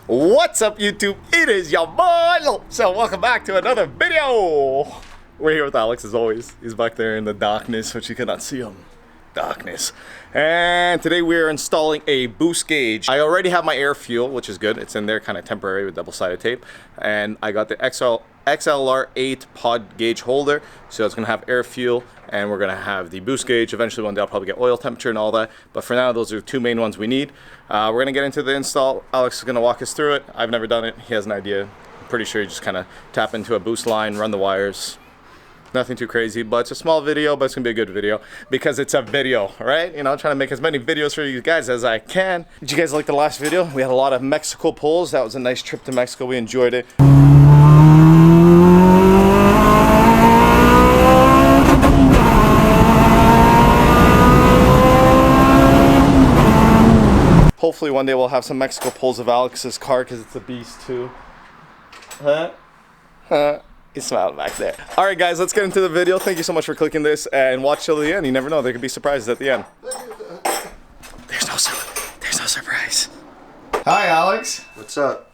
What's up, YouTube? It is your boy Lowpes. So welcome back to another video. We're here with Alex as always. He's back there in the darkness, which you cannot see him. Darkness. And today we're installing a boost gauge. I already have my air fuel, which is good. It's in there kind of temporary with double-sided tape. And I got the XLR8 pod gauge holder. So it's gonna have air fuel and we're gonna have the boost gauge. Eventually one day I'll probably get oil temperature and all that. But for now, those are the two main ones we need. We're gonna get into the install. Alex is gonna walk us through it. I've never done it. He has an idea. I'm pretty sure you just kind of tap into a boost line, run the wires. Nothing too crazy, but it's a small video, but it's gonna be a good video because it's a video, right? You know, I'm trying to make as many videos for you guys as I can. Did you guys like the last video? We had a lot of Mexico pulls. That was a nice trip to Mexico. We enjoyed it. Hopefully one day we'll have some Mexico pulls of Alex's car because it's a beast too. You smiled back there. All right, guys, let's get into the video. Thank you so much for clicking this and watch till the end. You never know, there could be surprises at the end. There's no surprise. Hi, Alex. What's up?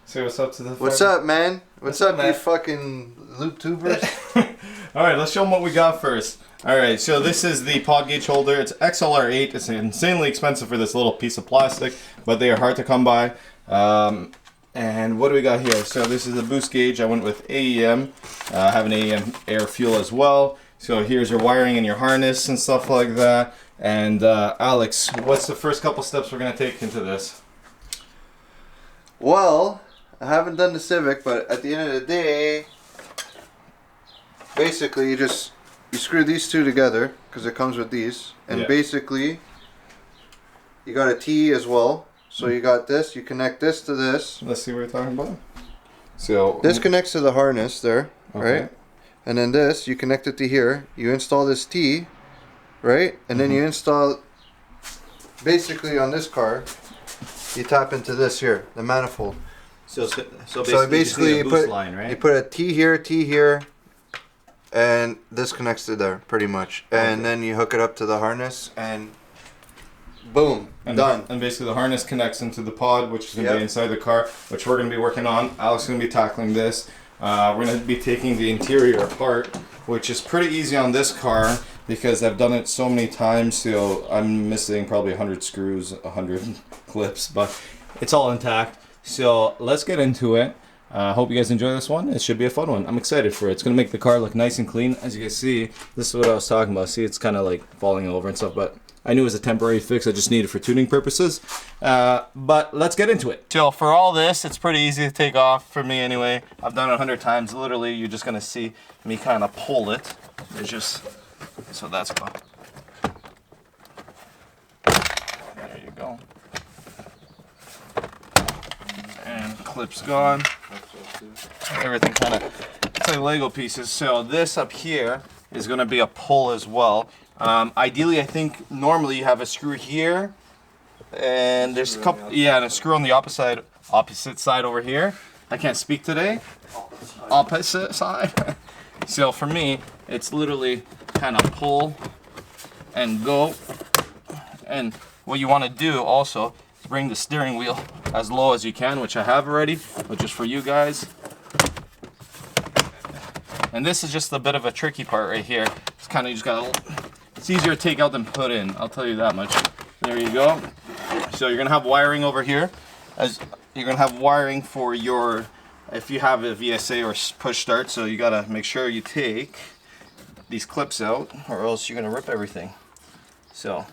Say what's up to the. What's up, man? What's up, man? You fucking loop tubers? All right, let's show them what we got first. All right, so this is the pod gauge holder. It's XLR8. It's insanely expensive for this little piece of plastic, but they are hard to come by. And what do we got here? So this is the boost gauge. I went with AEM. I have an AEM air fuel as well. So here's your wiring and your harness and stuff like that. And Alex, what's the first couple steps we're gonna take into this? Well, I haven't done the Civic, but at the end of the day, basically you screw these two together because it comes with these, and basically you got a T as well. So you got this, you connect this to this. Let's see what you're talking about. So this connects to the harness there, right? And then this, you connect it to here. You install this T, right? And then you install, basically on this car, you tap into this here, the manifold. So basically you put line, right? You put a T here, and this connects to there, pretty much. And then you hook it up to the harness and boom, done. And basically the harness connects into the pod, which is going to be inside the car, which we're going to be working on. Alex is going to be tackling this. We're going to be taking the interior apart, which is pretty easy on this car because I've done it so many times. So I'm missing probably 100 screws, 100 clips, but it's all intact. So let's get into it. Hope you guys enjoy this one. It should be a fun one. I'm excited for it. It's going to make the car look nice and clean. As you guys see, this is what I was talking about. See, it's kind of like falling over and stuff, but I knew it was a temporary fix. I just needed it for tuning purposes. But let's get into it. So for all this, it's pretty easy to take off for me anyway. I've done it 100 times. Literally, you're just going to see me kind of pull it. It's just, so that's fine. There you go. And clip's gone. Everything kind of, it's like Lego pieces. So this up here is going to be a pull as well. Ideally, I think normally you have a screw here, and there's a couple, and a screw on the opposite side over here. I can't speak today. Opposite side. So for me, it's literally kind of pull and go. And what you want to do also is bring the steering wheel as low as you can, which I have already, but just for you guys. And this is just a bit of a tricky part right here. It's kind of, you just gotta. It's easier to take out than put in, I'll tell you that much. There you go. So you're gonna have wiring over here. As you're gonna have wiring for your, if you have a VSA or push start, so you gotta make sure you take these clips out or else you're gonna rip everything. So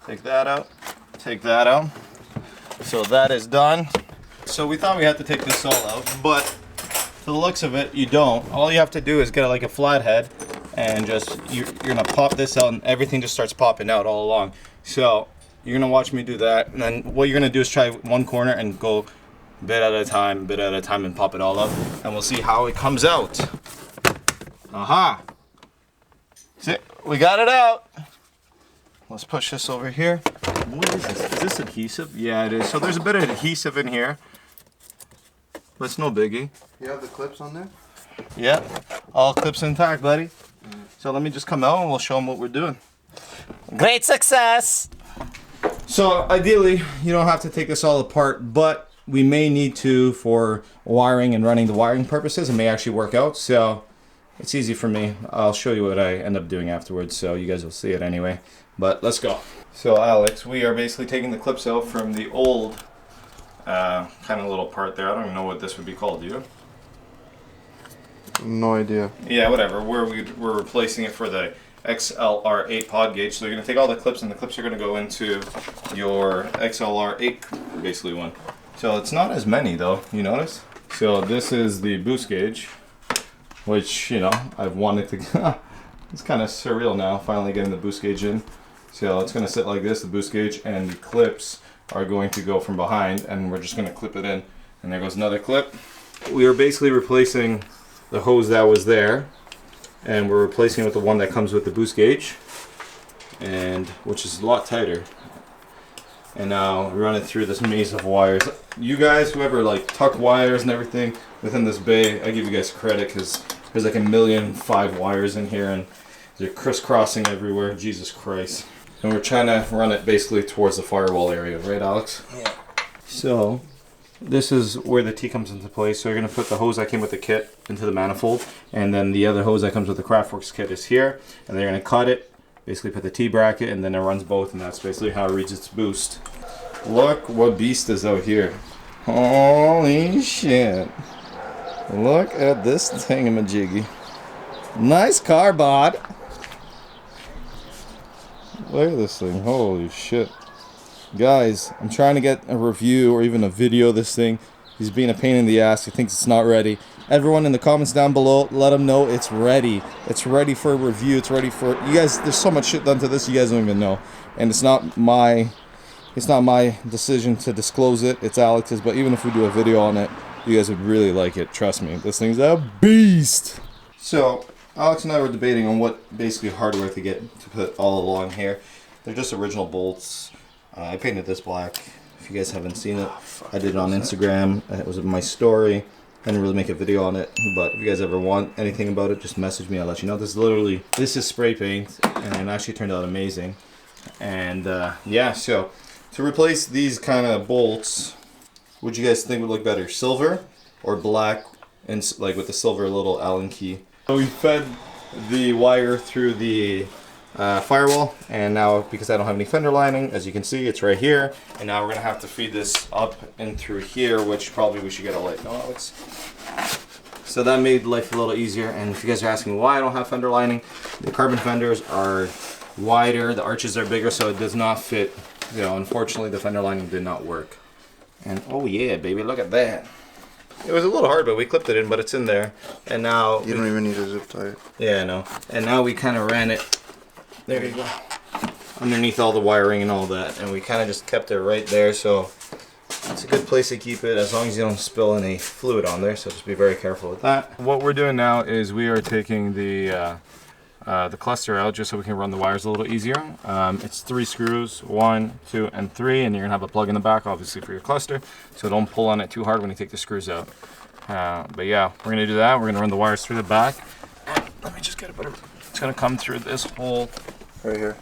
take that out, take that out. So that is done. So we thought we had to take this all out, but to the looks of it, you don't. All you have to do is get like a flathead and just you're gonna pop this out and everything just starts popping out all along. So you're gonna watch me do that, and then what you're gonna do is try one corner and go bit at a time and pop it all up, and we'll see how it comes out. Aha! See, we got it out. Let's push this over here. What is this? Is this adhesive? Yeah, it is. So there's a bit of adhesive in here, but it's no biggie. You have the clips on there? Yeah, all clips intact, buddy. So let me just come out and we'll show them what we're doing. Great success! So ideally, you don't have to take this all apart, but we may need to for wiring and running the wiring purposes. It may actually work out, so it's easy for me. I'll show you what I end up doing afterwards, so you guys will see it anyway. But let's go. So Alex, we are basically taking the clips out from the old kind of little part there. I don't even know what this would be called, do you? No idea. Yeah, whatever. We're replacing it for the XLR8 pod gauge. So you're going to take all the clips, and the clips are going to go into your XLR8 basically one. So it's not as many though, you notice? So this is the boost gauge, which, you know, I've wanted to it's kind of surreal now, finally getting the boost gauge in. So it's going to sit like this, the boost gauge, and the clips are going to go from behind, and we're just going to clip it in. And there goes another clip. We are basically replacing the hose that was there, and we're replacing it with the one that comes with the boost gauge, and which is a lot tighter. And now run it through this maze of wires. You guys, whoever like tuck wires and everything within this bay, I give you guys credit, because there's like 1,000,005 wires in here, and they're crisscrossing everywhere. Jesus Christ. And we're trying to run it basically towards the firewall area, right, Alex? Yeah. So this is where the T comes into play. So you're going to put the hose that came with the kit into the manifold, and then the other hose that comes with the Kraftwerks kit is here, and they're going to cut it, basically put the T bracket, and then it runs both, and that's basically how it reads its boost. Look what beast is out here. Holy shit. Look at this thingamajiggy. Nice car, bod. Look at this thing. Holy shit. Guys, I'm trying to get a review or even a video of this thing. He's being a pain in the ass. He thinks it's not ready. Everyone in the comments down below, let him know it's ready. It's ready for a review. It's ready for... You guys, there's so much shit done to this you guys don't even know. And it's not my decision to disclose it. It's Alex's. But even if we do a video on it, you guys would really like it. Trust me. This thing's a beast. So, Alex and I were debating on what basically hardware to get to put all along here. They're just original bolts. I painted this black. If you guys haven't seen it, I did it on Instagram. It was in my story. I didn't really make a video on it, but if you guys ever want anything about it, just message me. I'll let you know. This is spray paint, and it actually turned out amazing. And yeah, so to replace these kind of bolts, would you guys think would look better, silver or black, and like with the silver little Allen key? So we fed the wire through the firewall, and now because I don't have any fender lining, as you can see, it's right here, and now we're gonna have to feed this up and through here, which probably we should get a light. No, Alex. So that made life a little easier. And if you guys are asking why I don't have fender lining, the carbon fenders are wider, the arches are bigger, so it does not fit. You know, unfortunately, the fender lining did not work. And oh yeah, baby, look at that. It was a little hard, but we clipped it in, but it's in there. And now you don't even need a zip tie. Yeah, I know. And now we kind of ran it. There you go. Underneath all the wiring and all that, and we kind of just kept it right there, so it's a good place to keep it as long as you don't spill any fluid on there, so just be very careful with that. What we're doing now is we are taking the cluster out just so we can run the wires a little easier. It's 3 screws, 1, 2, and 3, and you're gonna have a plug in the back, obviously, for your cluster, so don't pull on it too hard when you take the screws out. But yeah, we're gonna do that. We're gonna run the wires through the back. Let me just get a better. It's gonna come through this hole right here.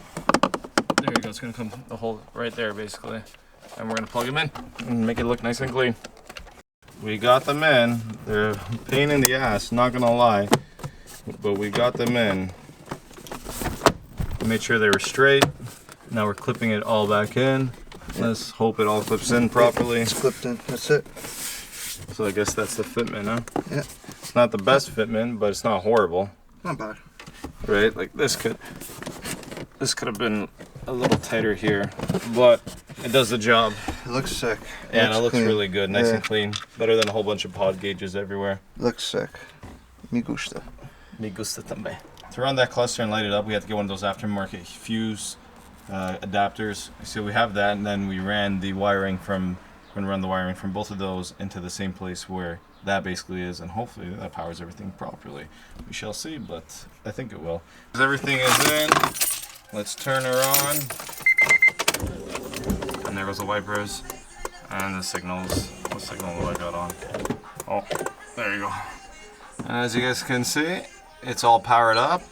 There you go. It's gonna come the hole right there, basically, and we're gonna plug them in and make it look nice and clean. We got them in. They're a pain in the ass, not gonna lie, but we got them in. We made sure they were straight. Now we're clipping it all back in. Let's hope it all clips in properly. It's clipped in. That's it. So I guess that's the fitment, huh? Yeah. It's not the best fitment, but it's not horrible. Not bad. Right? Like this could have been a little tighter here, but it does the job. It looks sick. Yeah, and it looks really good, nice and clean. Better than a whole bunch of pod gauges everywhere. Looks sick. Me gusta. Me gusta también. To run that cluster and light it up, we had to get one of those aftermarket fuse adapters. So we have that, and then we ran the wiring from, we're gonna run the wiring from both of those into the same place where that basically is, and hopefully that powers everything properly. We shall see, but I think it will. As everything is in, let's turn her on. And there goes the wipers and the signals. What signal do I got on? Oh, there you go. And as you guys can see, it's all powered up.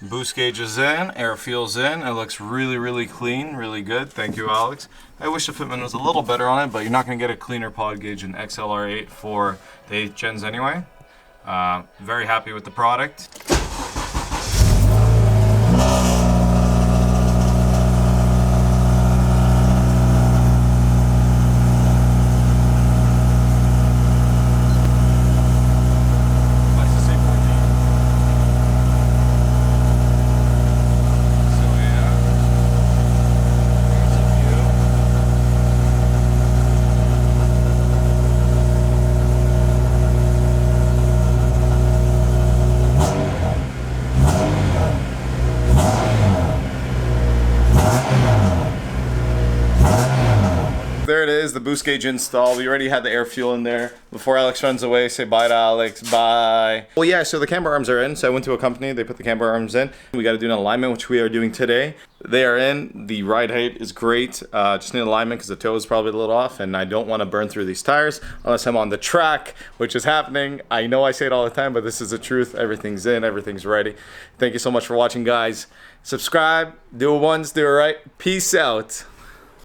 Boost gauge is in, air fuel's in. It looks really, really clean, really good. Thank you, Alex. I wish the fitment was a little better on it, but you're not going to get a cleaner pod gauge in XLR8 for the 8 gens anyway. Very happy with the product. There it is, the boost gauge install. We already had the air fuel in there. Before Alex runs away, say bye to Alex, bye. Well, yeah, so the camber arms are in. So I went to a company, they put the camber arms in. We got to do an alignment, which we are doing today. They are in. The ride height is great. Just need alignment because the toe is probably a little off, and I don't want to burn through these tires unless I'm on the track, which is happening. I know I say it all the time, but this is the truth. Everything's in, everything's ready. Thank you so much for watching, guys. Subscribe, do it once, do it right. Peace out.